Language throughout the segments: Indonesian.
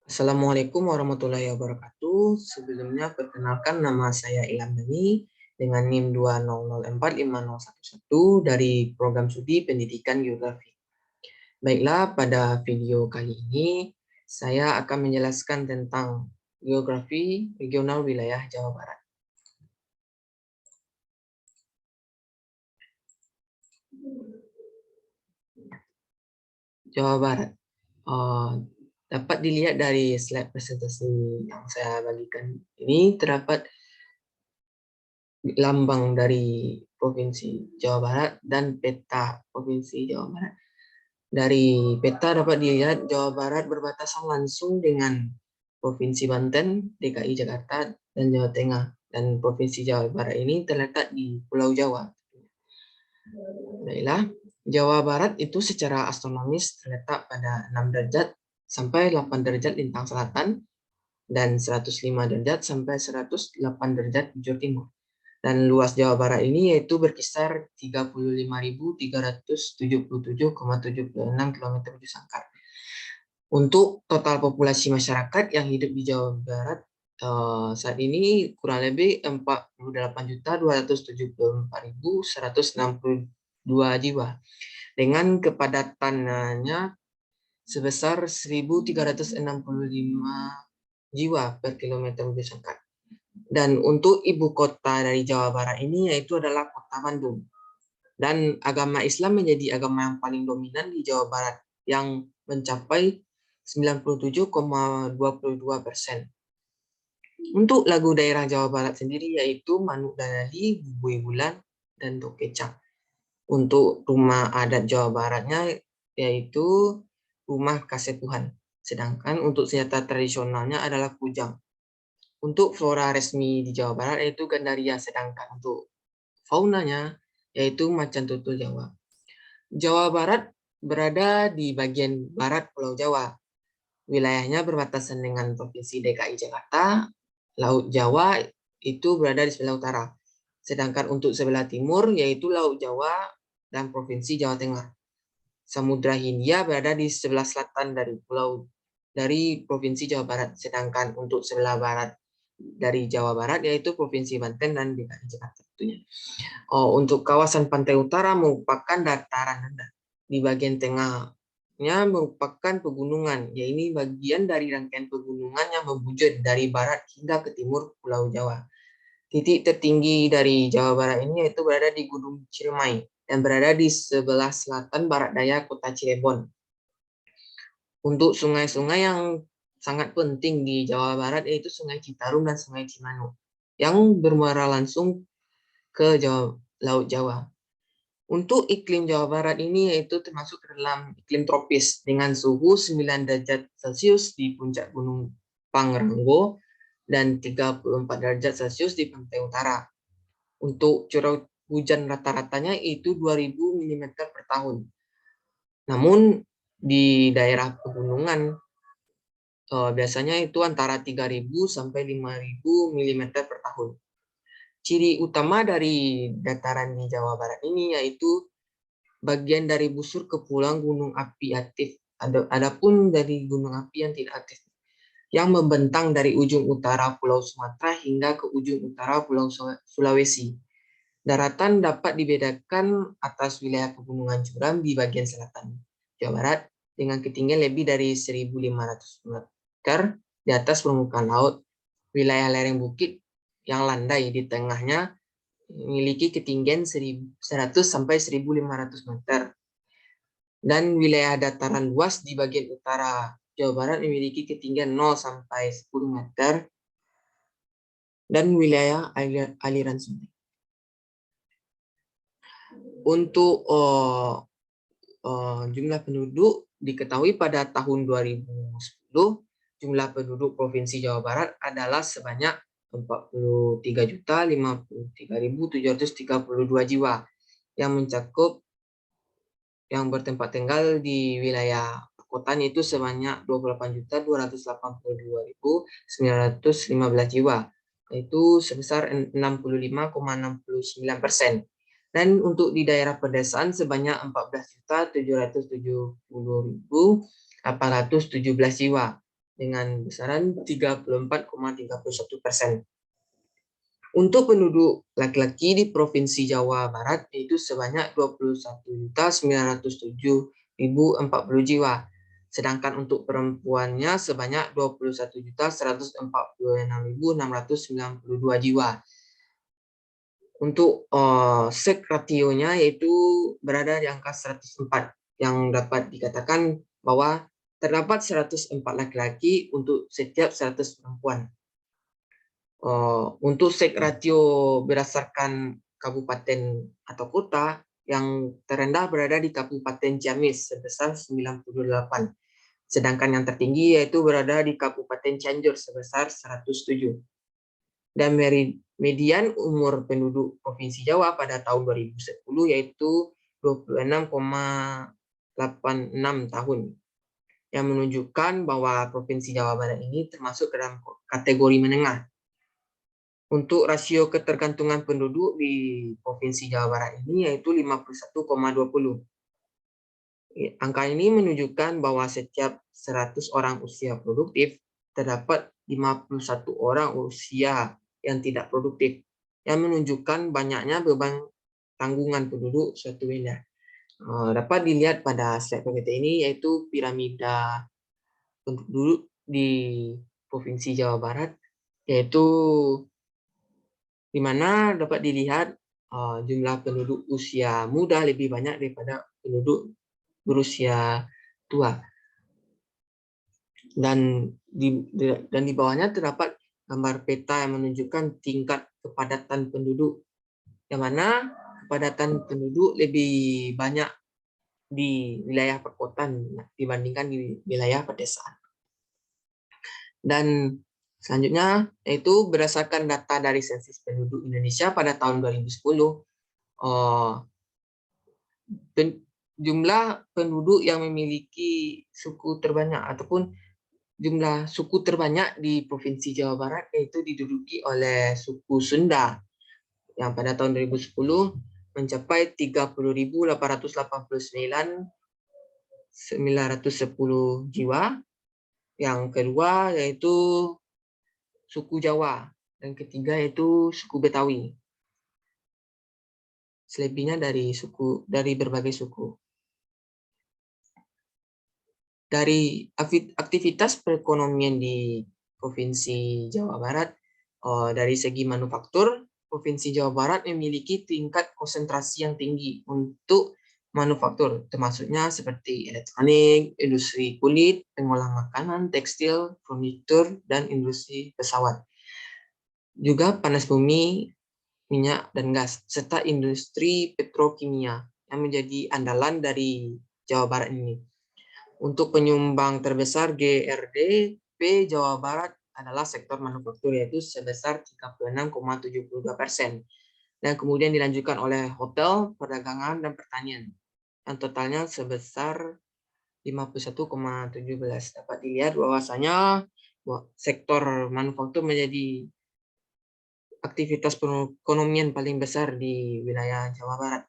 Assalamualaikum warahmatullahi wabarakatuh. Sebelumnya perkenalkan nama saya Ilham Dani dengan NIM 2004501 dari Program Studi Pendidikan Geografi. Baiklah, pada video kali ini saya akan menjelaskan tentang geografi regional wilayah Jawa Barat. Jawa Barat. Dapat dilihat dari slide presentasi yang saya bagikan ini, terdapat lambang dari Provinsi Jawa Barat dan peta Provinsi Jawa Barat. Dari peta dapat dilihat Jawa Barat berbatasan langsung dengan Provinsi Banten, DKI Jakarta, dan Jawa Tengah. Dan Provinsi Jawa Barat ini terletak di Pulau Jawa. Baiklah, Jawa Barat itu secara astronomis terletak pada 6 derajat sampai 8 derajat lintang selatan dan 105 derajat sampai 108 derajat bujur timur. Dan luas Jawa Barat ini yaitu berkisar 35.377,76 km persegi sangkar. Untuk total populasi masyarakat yang hidup di Jawa Barat saat ini kurang lebih 48.274.162 jiwa dengan kepadatannya sebesar 1.365 jiwa per kilometer persegi sangkar. Dan untuk ibu kota dari Jawa Barat ini yaitu adalah Kota Bandung. Dan agama Islam menjadi agama yang paling dominan di Jawa Barat yang mencapai 97,22%. Untuk lagu daerah Jawa Barat sendiri yaitu Manuk Danadi, Bubui Bulan, dan Dokecak. Untuk rumah adat Jawa Baratnya yaitu Rumah Kasepuhan. Sedangkan untuk senjata tradisionalnya adalah kujang. Untuk flora resmi di Jawa Barat yaitu Gandaria, sedangkan untuk faunanya yaitu macan tutul Jawa. Jawa Barat berada di bagian barat Pulau Jawa. Wilayahnya berbatasan dengan Provinsi DKI Jakarta. Laut Jawa itu berada di sebelah utara. Sedangkan untuk sebelah timur yaitu Laut Jawa dan Provinsi Jawa Tengah. Samudra Hindia berada di sebelah selatan dari Provinsi Jawa Barat. Sedangkan untuk sebelah barat dari Jawa Barat yaitu Provinsi Banten dan DKI Jakarta tentunya. Untuk kawasan pantai utara merupakan dataran rendah. Di bagian tengahnya merupakan pegunungan, yaitu bagian dari rangkaian pegunungan yang membujur dari barat hingga ke timur Pulau Jawa. Titik tertinggi dari Jawa Barat ini yaitu berada di Gunung Ciremai dan berada di sebelah selatan barat daya kota Cirebon. Untuk sungai-sungai yang sangat penting di Jawa Barat yaitu Sungai Citarum dan Sungai Cimanuk yang bermuara langsung ke Laut Jawa. Untuk iklim Jawa Barat ini yaitu termasuk dalam iklim tropis dengan suhu 9 derajat Celcius di puncak Gunung Pangrango dan 34 derajat Celcius di pantai utara. Untuk curah hujan rata-ratanya itu 2.000 mm per tahun. Namun di daerah pegunungan biasanya itu antara 3.000 sampai 5.000 mm per tahun. Ciri utama dari dataran di Jawa Barat ini yaitu bagian dari busur kepulauan gunung api aktif. Adapun dari gunung api yang tidak aktif, yang membentang dari ujung utara Pulau Sumatera hingga ke ujung utara Pulau Sulawesi. Daratan dapat dibedakan atas wilayah pegunungan curam di bagian selatan Jawa Barat dengan ketinggian lebih dari 1.500 meter di atas permukaan laut. Wilayah lereng bukit yang landai di tengahnya memiliki ketinggian 100 sampai 1.500 meter. Dan wilayah dataran luas di bagian utara Jawa Barat memiliki ketinggian 0 sampai 10 meter dan wilayah aliran sungai. Untuk jumlah penduduk diketahui pada tahun 2010 jumlah penduduk Provinsi Jawa Barat adalah sebanyak 43.053.732 jiwa yang mencakup yang bertempat tinggal di wilayah perkotaan itu sebanyak 28.282.915 jiwa, yaitu sebesar 65,69%. Dan untuk di daerah pedesaan sebanyak 14.770.817 jiwa dengan besaran 34,31%. Untuk penduduk laki-laki di Provinsi Jawa Barat yaitu sebanyak 21.907.040 jiwa. Sedangkan untuk perempuannya sebanyak 21.146.692 jiwa. Untuk seks rasionya yaitu berada di angka 104, yang dapat dikatakan bahwa terdapat 104 laki-laki untuk setiap 100 perempuan. Untuk seks rasio berdasarkan kabupaten atau kota, yang terendah berada di Kabupaten Ciamis sebesar 98. Sedangkan yang tertinggi yaitu berada di Kabupaten Cianjur sebesar 107. Dan median umur penduduk Provinsi Jawa pada tahun 2010 yaitu 26,86 tahun, yang menunjukkan bahwa Provinsi Jawa Barat ini termasuk dalam kategori menengah. Untuk rasio ketergantungan penduduk di Provinsi Jawa Barat ini yaitu 51,20. Angka ini menunjukkan bahwa setiap 100 orang usia produktif terdapat 51 orang usia yang tidak produktif, yang menunjukkan banyaknya beban tanggungan penduduk suatu wilayah. Dapat dilihat pada slide PPT ini yaitu piramida penduduk di Provinsi Jawa Barat, yaitu di mana dapat dilihat jumlah penduduk usia muda lebih banyak daripada penduduk berusia tua. Dan di bawahnya terdapat gambar peta yang menunjukkan tingkat kepadatan penduduk, yang mana kepadatan penduduk lebih banyak di wilayah perkotaan dibandingkan di wilayah pedesaan. Dan selanjutnya yaitu berdasarkan data dari Sensus Penduduk Indonesia pada tahun 2010, jumlah penduduk yang memiliki suku terbanyak ataupun jumlah suku terbanyak di Provinsi Jawa Barat yaitu diduduki oleh suku Sunda, yang pada tahun 2010 mencapai 30.889.910 jiwa. Yang kedua yaitu suku Jawa, dan ketiga yaitu suku Betawi. Selebihnya dari berbagai suku. Dari aktivitas perekonomian di Provinsi Jawa Barat, dari segi manufaktur, Provinsi Jawa Barat memiliki tingkat konsentrasi yang tinggi untuk manufaktur, termasuknya seperti elektronik, industri kulit, pengolahan makanan, tekstil, furnitur, dan industri pesawat. Juga panas bumi, minyak dan gas, serta industri petrokimia yang menjadi andalan dari Jawa Barat ini. Untuk penyumbang terbesar GRDP Jawa Barat adalah sektor manufaktur, yaitu sebesar 36,72%. Dan kemudian dilanjutkan oleh hotel, perdagangan, dan pertanian, yang totalnya sebesar 51,17. Dapat dilihat bahwasanya sektor manufaktur menjadi aktivitas perekonomian paling besar di wilayah Jawa Barat.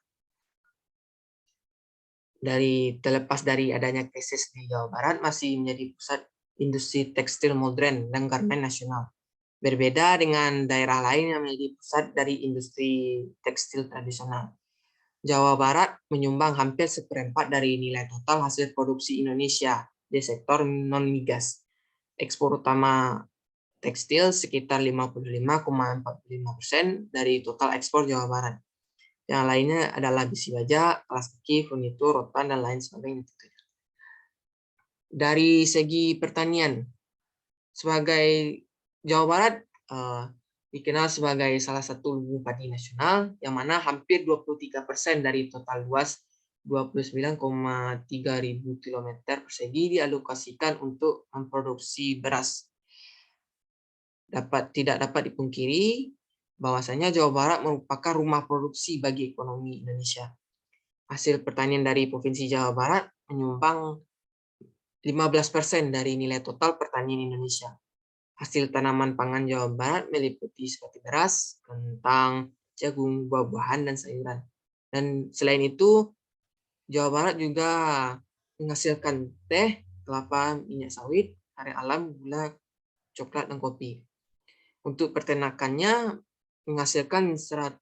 Terlepas dari adanya krisis di Jawa Barat, masih menjadi pusat industri tekstil modern dan garmen nasional. Berbeda dengan daerah lain yang menjadi pusat dari industri tekstil tradisional. Jawa Barat menyumbang hampir 1/4 dari nilai total hasil produksi Indonesia di sektor non-migas. Ekspor utama tekstil sekitar 55,45% dari total ekspor Jawa Barat. Yang lainnya adalah besi baja, alas kaki, furnitur, rotan, dan lain sebagainya. Dari segi pertanian, sebagai Jawa Barat dikenal sebagai salah satu lumbung padi nasional, yang mana hampir 23% dari total luas 29,3 ribu kilometer persegi dialokasikan untuk memproduksi beras. Tidak dapat dipungkiri bahwasanya Jawa Barat merupakan rumah produksi bagi ekonomi Indonesia. Hasil pertanian dari Provinsi Jawa Barat menyumbang 15% dari nilai total pertanian Indonesia. Hasil tanaman pangan Jawa Barat meliputi seperti beras, kentang, jagung, buah-buahan, dan sayuran. Dan selain itu, Jawa Barat juga menghasilkan teh, kelapa, minyak sawit, sari alam, gula, coklat, dan kopi. Untuk peternakannya menghasilkan 120.000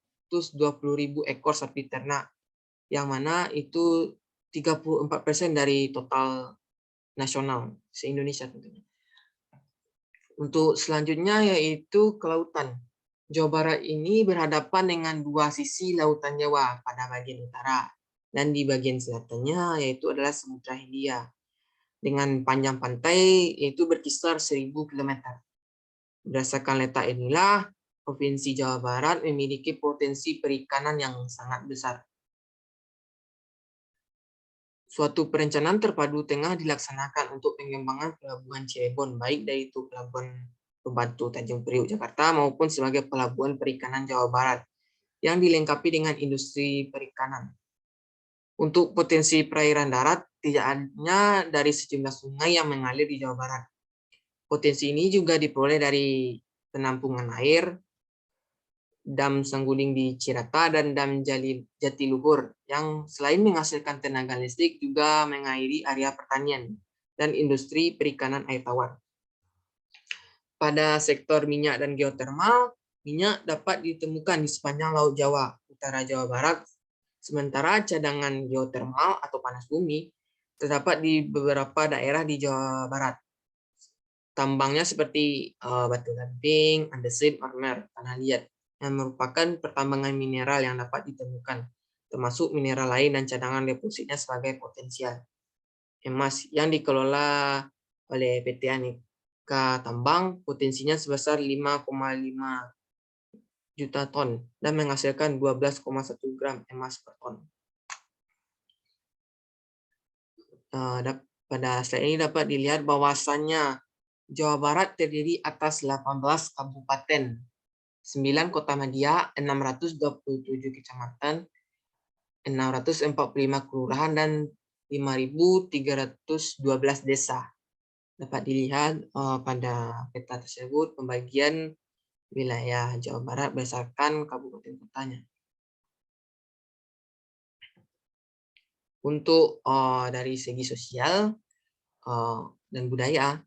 ekor sapi ternak, yang mana itu 34% dari total nasional se-Indonesia tentunya. Untuk selanjutnya yaitu kelautan. Jawa Barat ini berhadapan dengan dua sisi lautan Jawa pada bagian utara, dan di bagian selatannya yaitu adalah Samudra Hindia dengan panjang pantai yaitu berkisar 1.000 km. Berdasarkan letak inilah, Provinsi Jawa Barat memiliki potensi perikanan yang sangat besar. Suatu perencanaan terpadu tengah dilaksanakan untuk pengembangan pelabuhan Cirebon, baik dari itu pelabuhan pembantu Tanjung Priok Jakarta maupun sebagai pelabuhan perikanan Jawa Barat yang dilengkapi dengan industri perikanan. Untuk potensi perairan darat, tidak hanya dari sejumlah sungai yang mengalir di Jawa Barat. Potensi ini juga diperoleh dari penampungan air, Dam Sangguling di Cirata, dan Dam Jatiluhur, yang selain menghasilkan tenaga listrik juga mengairi area pertanian dan industri perikanan air tawar. Pada sektor minyak dan geotermal, minyak dapat ditemukan di sepanjang Laut Jawa, utara Jawa Barat, sementara cadangan geotermal atau panas bumi terdapat di beberapa daerah di Jawa Barat. Tambangnya seperti batu gamping, andesit, marmer, tanah liat, yang merupakan pertambangan mineral yang dapat ditemukan, termasuk mineral lain dan cadangan depositnya sebagai potensial. Emas yang dikelola oleh PT Aneka Tambang potensinya sebesar 5,5 juta ton dan menghasilkan 12,1 gram emas per ton. Pada slide ini dapat dilihat bahwasannya Jawa Barat terdiri atas 18 kabupaten, 9 kota media, 627 kecamatan, 645 kelurahan, dan 5.312 desa. Dapat dilihat pada peta tersebut pembagian wilayah Jawa Barat berdasarkan kabupaten kotanya. Untuk dari segi sosial dan budaya,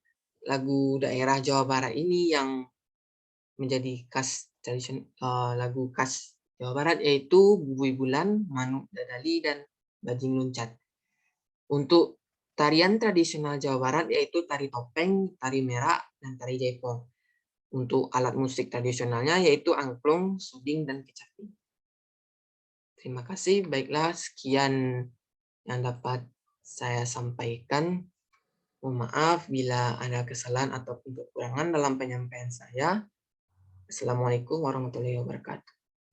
lagu daerah Jawa Barat ini yang menjadi lagu khas Jawa Barat yaitu Bubui Bulan, Manuk Dadali, dan Bajing Loncat. Untuk tarian tradisional Jawa Barat yaitu tari topeng, tari merak, dan tari jaipong. Untuk alat musik tradisionalnya yaitu angklung, suding, dan kecapi. Terima kasih. Baiklah, sekian yang dapat saya sampaikan. Mohon maaf bila ada kesalahan ataupun kekurangan dalam penyampaian saya. Assalamualaikum warahmatullahi wabarakatuh.